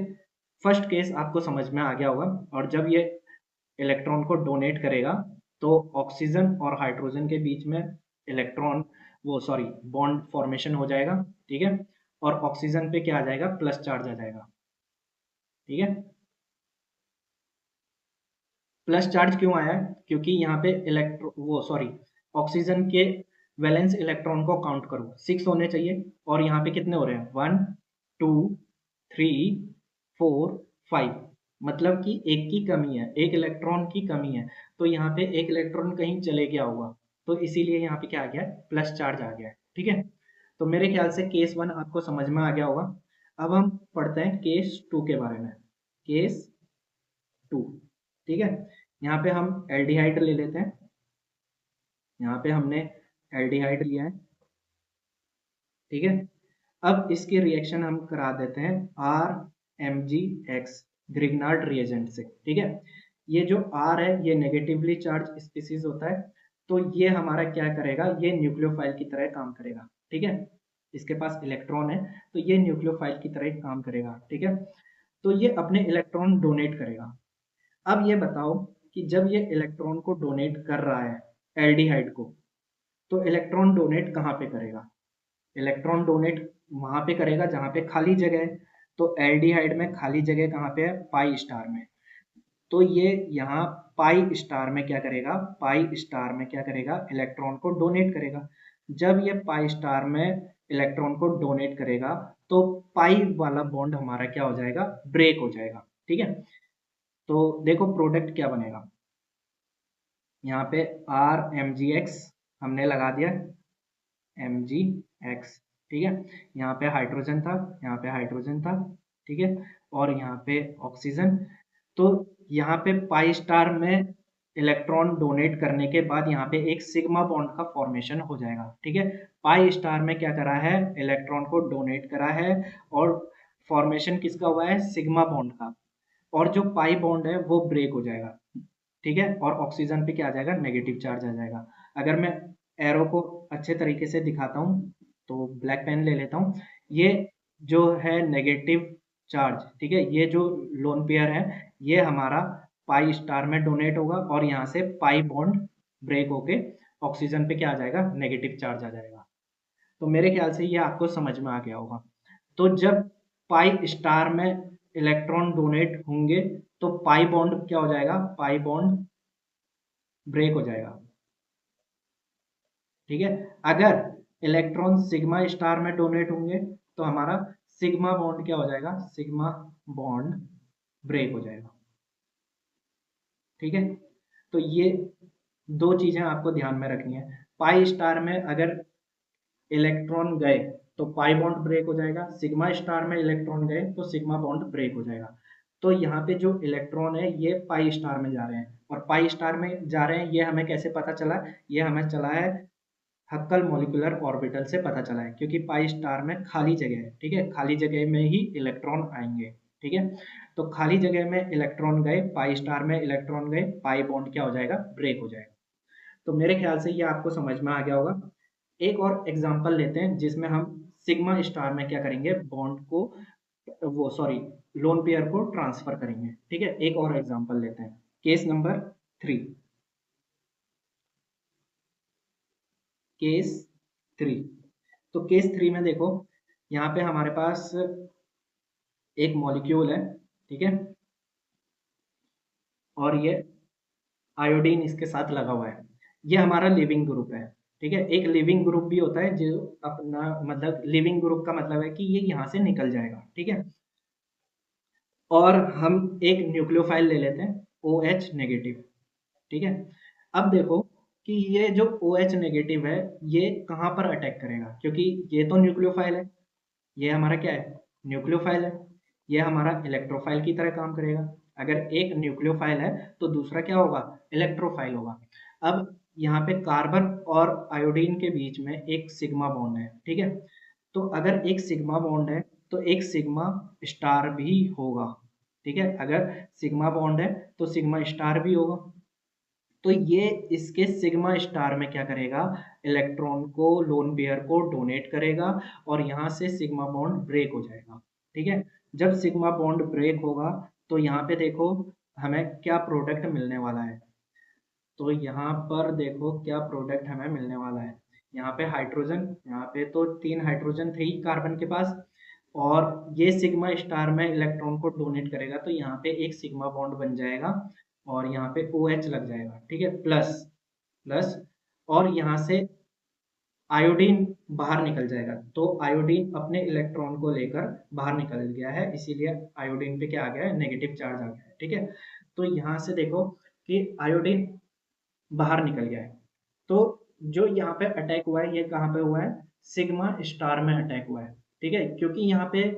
फर्स्ट केस आपको समझ में आ गया होगा। और जब ये इलेक्ट्रॉन को डोनेट करेगा तो ऑक्सीजन और हाइड्रोजन के बीच में इलेक्ट्रॉन वो सॉरी बॉन्ड फॉर्मेशन हो जाएगा। ठीक है, और ऑक्सीजन पे क्या आ जाएगा, प्लस चार्ज आ जाएगा। ठीक है, प्लस चार्ज क्यों आया है, क्योंकि यहाँ पे इलेक्ट्रो वो सॉरी ऑक्सीजन के वैलेंस इलेक्ट्रॉन को काउंट करो, 6 होने चाहिए, और यहाँ पे कितने हो रहे हैं, 1 2 3 4 5। मतलब कि एक की कमी है, एक इलेक्ट्रॉन की कमी है। तो यहाँ पे एक इलेक्ट्रॉन कहीं चले गया होगा, तो इसीलिए यहाँ पे क्या आ गया है, प्लस चार्ज आ गया है। ठीक है, तो मेरे ख्याल से केस 1 आपको समझ में आ गया होगा। अब हम पढ़ते हैं केस 2 के बारे में। केस 2, ठीक है, यहाँ पे हम एल्डिहाइड ले लेते हैं। यहाँ पे हमने एल्डिहाइड लिया है। ठीक है, अब इसके रिएक्शन हम करा देते हैं RMgX ग्रिग्नार्ड रिएजेंट से। ठीक है, ये जो R है ये नेगेटिवली चार्ज स्पीसीज होता है। तो ये हमारा क्या करेगा, ये न्यूक्लियोफाइल की तरह काम करेगा। ठीक है, इसके पास इलेक्ट्रॉन है तो ये न्यूक्लियोफाइल की तरह काम करेगा। ठीक है, तो ये अपने इलेक्ट्रॉन डोनेट करेगा। अब ये बताओ कि जब ये इलेक्ट्रॉन को डोनेट कर रहा है एल्डिहाइड को, तो इलेक्ट्रॉन डोनेट कहाँ पे करेगा, इलेक्ट्रॉन डोनेट वहां पे करेगा जहां पे खाली जगह है। तो एल्डिहाइड में खाली जगह कहाँ पे है, पाई स्टार में। तो ये यहाँ पाई स्टार में क्या करेगा, पाई स्टार में क्या करेगा, इलेक्ट्रॉन को डोनेट करेगा। जब ये पाई स्टार में इलेक्ट्रॉन को डोनेट करेगा तो पाई वाला बॉन्ड हमारा क्या हो जाएगा, ब्रेक हो जाएगा। ठीक है, तो देखो प्रोडक्ट क्या बनेगा, यहाँ पे RMgX हमने लगा दिया, MgX। ठीक है, यहाँ पे हाइड्रोजन था, यहाँ पे हाइड्रोजन था। ठीक है, और यहाँ पे ऑक्सीजन। तो यहाँ पे पाई स्टार में इलेक्ट्रॉन डोनेट करने के बाद यहाँ पे एक सिग्मा बॉन्ड का फॉर्मेशन हो जाएगा। ठीक है, पाई स्टार में क्या करा है, इलेक्ट्रॉन को डोनेट करा है, और फॉर्मेशन किसका हुआ है, सिग्मा बॉन्ड का। और जो पाई बॉन्ड है वो ब्रेक हो जाएगा। ठीक है, और ऑक्सीजन पे क्या आ जाएगा, नेगेटिव चार्ज आ जाएगा। अगर मैं एरो को अच्छे तरीके से दिखाता हूँ तो ब्लैक पेन ले लेता हूँ। ये जो है नेगेटिव चार्ज, ठीक है, ये जो लोन पेयर है ये हमारा पाई स्टार में डोनेट होगा, और यहाँ से पाई बॉन्ड ब्रेक होके ऑक्सीजन पे क्या आ जाएगा, नेगेटिव चार्ज आ जाएगा। तो मेरे ख्याल से ये आपको समझ में आ गया होगा। तो जब पाई स्टार में इलेक्ट्रॉन डोनेट होंगे तो पाई बॉन्ड क्या हो जाएगा, पाई बॉन्ड ब्रेक हो जाएगा। ठीक है, अगर इलेक्ट्रॉन सिग्मा स्टार में डोनेट होंगे तो हमारा सिग्मा बॉन्ड क्या हो जाएगा, सिग्मा बॉन्ड ब्रेक हो जाएगा। ठीक है, तो ये दो चीजें आपको ध्यान में रखनी है। पाई स्टार में अगर इलेक्ट्रॉन गए तो पाई बॉन्ड ब्रेक हो जाएगा, सिग्मा स्टार में इलेक्ट्रॉन गए तो सिग्मा बॉन्ड ब्रेक हो जाएगा। तो यहाँ पे जो इलेक्ट्रॉन है ये पाई स्टार में जा रहे हैं, और पाई स्टार में जा रहे हैं ये हमें कैसे पता चला, ये हमें चला है हक्कल मॉलिक्यूलर ऑर्बिटल से पता चला है, क्योंकि पाई स्टार में खाली जगह है। ठीक है, खाली जगह में ही इलेक्ट्रॉन आएंगे। ठीक है, तो खाली जगह में इलेक्ट्रॉन गए, पाई स्टार में इलेक्ट्रॉन गए, पाई बॉन्ड क्या हो जाएगा, ब्रेक हो जाएगा। तो मेरे ख्याल से ये आपको समझ में आ गया होगा। एक और एग्जांपल लेते हैं जिसमें हम सिग्मा स्टार में क्या करेंगे, बॉन्ड को, वो सॉरी, लोन पेयर को ट्रांसफर करेंगे। ठीक है, एक और एग्जांपल लेते हैं, केस नंबर 3। केस 3, तो केस 3 में देखो, यहाँ पे हमारे पास एक मॉलिक्यूल है, ठीक है, और ये आयोडीन इसके साथ लगा हुआ है। ये हमारा लिविंग ग्रुप है। ठीक है, एक लिविंग ग्रुप भी होता है जो अपना, मतलब लिविंग ग्रुप का मतलब है कि ये यहाँ से निकल जाएगा। ठीक है, और हम एक न्यूक्लियोफाइल ले लेते हैं, OH नेगेटिव। ठीक है, अब देखो कि ये जो OH नेगेटिव है, ये कहाँ पर अटैक करेगा, क्योंकि ये तो न्यूक्लियोफाइल है, ये हमारा क्या है, न्यूक्लियोफाइल है। ये हमारा इलेक्ट्रोफाइल की तरह काम करेगा। अगर एक न्यूक्लियोफाइल है तो दूसरा क्या होगा, इलेक्ट्रोफाइल होगा। अब यहाँ पे कार्बन और आयोडीन के बीच में एक सिग्मा बॉन्ड है। ठीक है, तो अगर एक सिग्मा बॉन्ड है तो एक सिग्मा स्टार भी होगा। ठीक है, अगर सिग्मा बॉन्ड है तो सिग्मा स्टार भी होगा। तो ये इसके सिग्मा स्टार में क्या करेगा, इलेक्ट्रॉन को, लोन पेयर को डोनेट करेगा, और यहाँ से सिग्मा बॉन्ड ब्रेक हो जाएगा। ठीक है, जब सिग्मा बॉन्ड ब्रेक होगा तो यहाँ पे देखो हमें क्या प्रोडक्ट मिलने वाला है। तो यहाँ पर देखो क्या प्रोडक्ट हमें मिलने वाला है। यहाँ पे हाइड्रोजन, यहाँ पे तो 3 हाइड्रोजन थे ही कार्बन के पास, और ये सिग्मा स्टार में इलेक्ट्रॉन को डोनेट करेगा तो यहाँ पे एक सिग्मा बॉन्ड बन जाएगा, और यहाँ पे OH लग जाएगा। ठीक है, प्लस प्लस, और यहाँ से आयोडीन बाहर निकल जाएगा। तो आयोडीन अपने इलेक्ट्रॉन को लेकर बाहर निकल गया है, इसीलिए आयोडीन पे क्या आ गया है, नेगेटिव चार्ज आ गया है। ठीक है, तो यहाँ से देखो कि आयोडीन बाहर निकल गया है। तो जो यहाँ पे अटैक हुआ है, ये कहाँ पे हुआ है, सिग्मा स्टार में अटैक हुआ है। ठीक है, क्योंकि यहाँ पे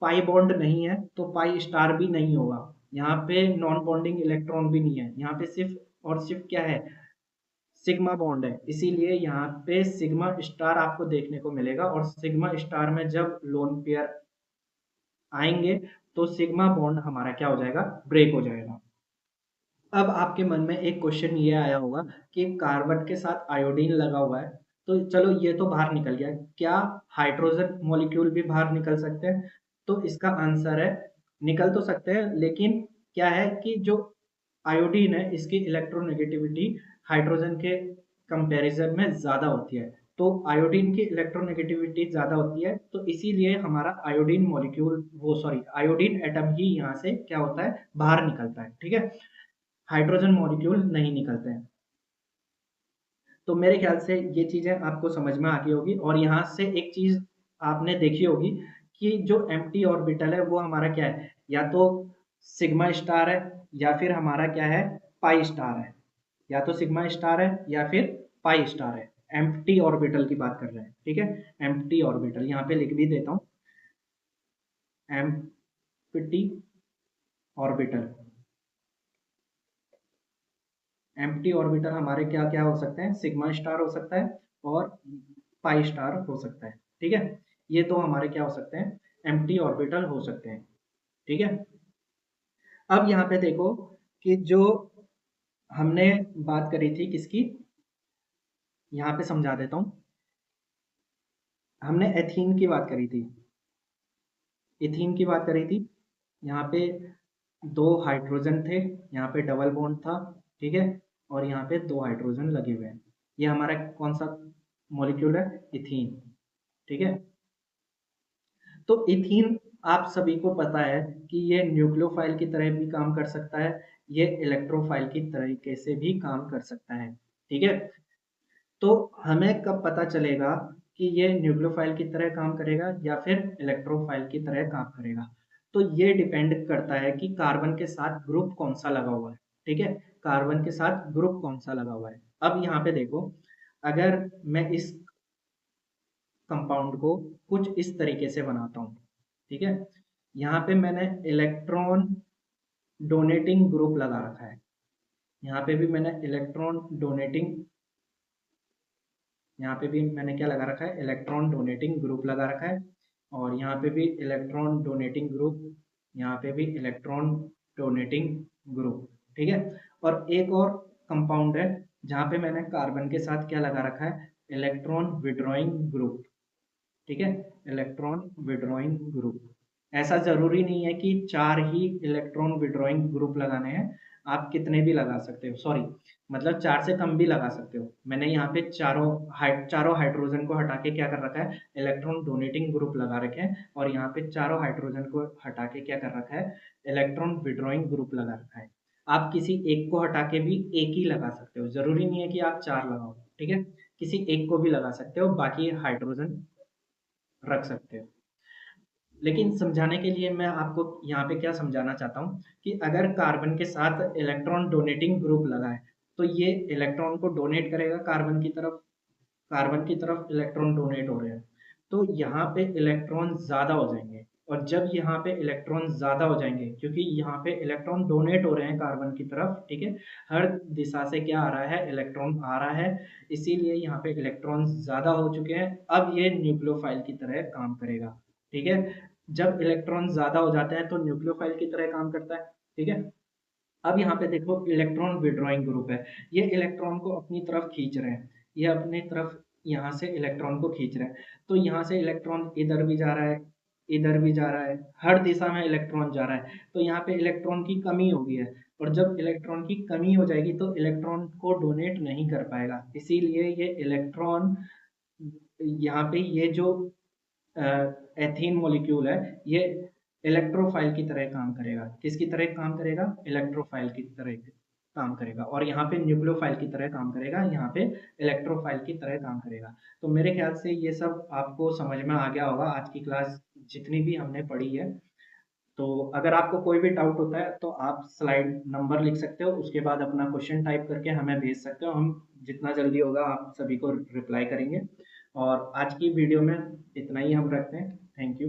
पाई बॉन्ड नहीं है तो पाई स्टार भी नहीं होगा। यहाँ पे नॉन बॉन्डिंग इलेक्ट्रॉन भी नहीं है, यहाँ पे सिर्फ और सिर्फ क्या है, सिग्मा बॉन्ड है, इसीलिए यहाँ पे सिग्मा स्टार आपको देखने को मिलेगा। और सिग्मा स्टार में जब लोन पेयर आएंगे तो सिग्मा बॉन्ड हमारा क्या हो जाएगा, ब्रेक हो जाएगा। अब आपके मन में एक क्वेश्चन ये आया होगा कि कार्बन के साथ आयोडीन लगा हुआ है, तो चलो ये तो बाहर निकल गया, क्या हाइड्रोजन मॉलिक्यूल भी बाहर निकल सकते हैं? तो इसका आंसर है, निकल तो सकते हैं, लेकिन क्या है कि जो आयोडीन है इसकी इलेक्ट्रोनेगेटिविटी हाइड्रोजन के कंपैरिजन में ज़्यादा होती है। तो आयोडीन की इलेक्ट्रोनेगेटिविटी ज़्यादा होती है, तो इसीलिए हमारा आयोडीन मॉलिक्यूल, वो सॉरी, आयोडीन एटम ही यहाँ से क्या होता है, बाहर निकलता है। ठीक है, हाइड्रोजन मॉलिक्यूल नहीं निकलते हैं। तो मेरे ख्याल से ये चीज़ें आपको समझ में आ गई होगी। और यहाँ से एक चीज़ आपने देखी होगी कि जो एम्प्टी ऑर्बिटल है वो हमारा क्या है, या तो सिग्मा स्टार है या फिर हमारा क्या है, पाई स्टार है। या तो सिग्मा स्टार है या फिर पाई स्टार है। एम्प्टी ऑर्बिटल की बात कर रहे हैं। ठीक है, एम्प्टी ऑर्बिटल यहाँ पे लिख भी देता हूँ, एम्प्टी ऑर्बिटल। एम्प्टी ऑर्बिटल हमारे क्या क्या हो सकते हैं, सिग्मा स्टार हो सकता है और पाई स्टार हो सकता है। ठीक है, ये तो हमारे क्या हो सकते हैं, एम्प्टी ऑर्बिटल हो सकते हैं। ठीक है, अब यहाँ पे देखो कि जो हमने बात करी थी किसकी, यहाँ पे समझा देता हूँ। हमने एथीन की बात करी थी, इथीन की बात करी थी। यहाँ पे 2 हाइड्रोजन थे, यहाँ पे डबल बॉन्ड था। ठीक है, और यहाँ पे 2 हाइड्रोजन लगे हुए हैं। ये हमारा कौन सा मॉलिक्यूल है, इथीन। ठीक है, तो इथीन आप सभी को पता है कि ये न्यूक्लियोफाइल की तरह भी काम कर सकता है, ये इलेक्ट्रोफाइल की तरीके से भी काम कर सकता है। ठीक है, तो हमें कब पता चलेगा कि ये न्यूक्लियोफाइल की तरह काम करेगा या फिर इलेक्ट्रोफाइल की तरह काम करेगा? तो ये डिपेंड करता है कि कार्बन के साथ ग्रुप कौन सा लगा हुआ है। ठीक है, कार्बन के साथ ग्रुप कौन सा लगा हुआ है। अब यहाँ पे देखो, अगर मैं इस कंपाउंड को कुछ इस तरीके से बनाता हूँ। ठीक है, यहाँ पे मैंने इलेक्ट्रॉन डोनेटिंग ग्रुप लगा रखा है, यहाँ पे भी मैंने इलेक्ट्रॉन डोनेटिंग, यहाँ पे भी मैंने क्या लगा रखा है, इलेक्ट्रॉन डोनेटिंग ग्रुप लगा रखा है, और यहाँ पे भी इलेक्ट्रॉन डोनेटिंग ग्रुप, यहाँ पे भी इलेक्ट्रॉन डोनेटिंग ग्रुप। ठीक है, और एक और कंपाउंड है जहाँ पे मैंने कार्बन के साथ क्या लगा रखा है, इलेक्ट्रॉन विड्रॉइंग ग्रुप। ठीक है, इलेक्ट्रॉन विड्रॉइंग ग्रुप। ऐसा जरूरी नहीं है कि 4 ही इलेक्ट्रॉन विड्रॉइंग ग्रुप लगाने हैं, आप कितने भी लगा सकते हो, सॉरी मतलब 4 से कम भी लगा सकते हो। मैंने यहाँ पे चारों हाइड्रोजन को हटा के क्या कर रखा है, इलेक्ट्रॉन डोनेटिंग ग्रुप लगा रखे हैं, और यहाँ पे चारों हाइड्रोजन को हटा के क्या कर रखा है, इलेक्ट्रॉन विड्रॉइंग ग्रुप लगा रखा है। आप किसी एक को हटा के भी एक ही लगा सकते हो, जरूरी नहीं है कि आप 4 लगाओ। ठीक है, किसी एक को भी लगा सकते हो, बाकी हाइड्रोजन रख सकते हो। लेकिन समझाने के लिए मैं आपको यहाँ पे क्या समझाना चाहता हूँ कि अगर कार्बन के साथ इलेक्ट्रॉन डोनेटिंग ग्रुप लगा है, तो ये इलेक्ट्रॉन को डोनेट करेगा कार्बन की तरफ, कार्बन की तरफ इलेक्ट्रॉन डोनेट हो रहे हैं, तो यहाँ पे इलेक्ट्रॉन ज़्यादा हो जाएंगे। और जब यहाँ पे इलेक्ट्रॉन ज़्यादा हो जाएंगे, क्योंकि यहाँ पे इलेक्ट्रॉन डोनेट हो रहे हैं कार्बन की तरफ, ठीक है, हर दिशा से क्या आ रहा है, इलेक्ट्रॉन आ रहा है, इसीलिए यहाँ पे इलेक्ट्रॉन ज़्यादा हो चुके हैं। अब ये न्यूक्लियोफाइल की तरह काम करेगा। ठीक है, जब इलेक्ट्रॉन ज़्यादा हो जाते हैं तो न्यूक्लियोफाइल की तरह काम करता है। ठीक है, अब यहाँ पे देखो इलेक्ट्रॉन विड्रॉइंग ग्रुप है, ये इलेक्ट्रॉन को अपनी तरफ खींच रहे हैं, ये अपनी तरफ यहाँ से इलेक्ट्रॉन को खींच रहे हैं, तो यहाँ से इलेक्ट्रॉन इधर भी जा रहा है, इधर भी जा रहा है, हर दिशा में इलेक्ट्रॉन जा रहा है, तो यहाँ पे इलेक्ट्रॉन की कमी हो गई है। और जब इलेक्ट्रॉन की कमी हो जाएगी तो इलेक्ट्रॉन को डोनेट नहीं कर पाएगा, इसीलिए ये इलेक्ट्रॉन यहाँ पे ये जो एथीन मॉलिक्यूल है, ये इलेक्ट्रोफाइल की तरह काम करेगा। किसकी तरह काम करेगा, इलेक्ट्रोफाइल की तरह काम करेगा। और यहाँ पे न्यूक्लियोफाइल की तरह काम करेगा, यहाँ पे इलेक्ट्रोफाइल की तरह काम करेगा। तो मेरे ख्याल से ये सब आपको समझ में आ गया होगा, आज की क्लास जितनी भी हमने पढ़ी है। तो अगर आपको कोई भी डाउट होता है तो आप स्लाइड नंबर लिख सकते हो, उसके बाद अपना क्वेश्चन टाइप करके हमें भेज सकते हो, हम जितना जल्दी होगा आप सभी को रिप्लाई करेंगे। और आज की वीडियो में इतना ही हम रखते हैं। Thank you.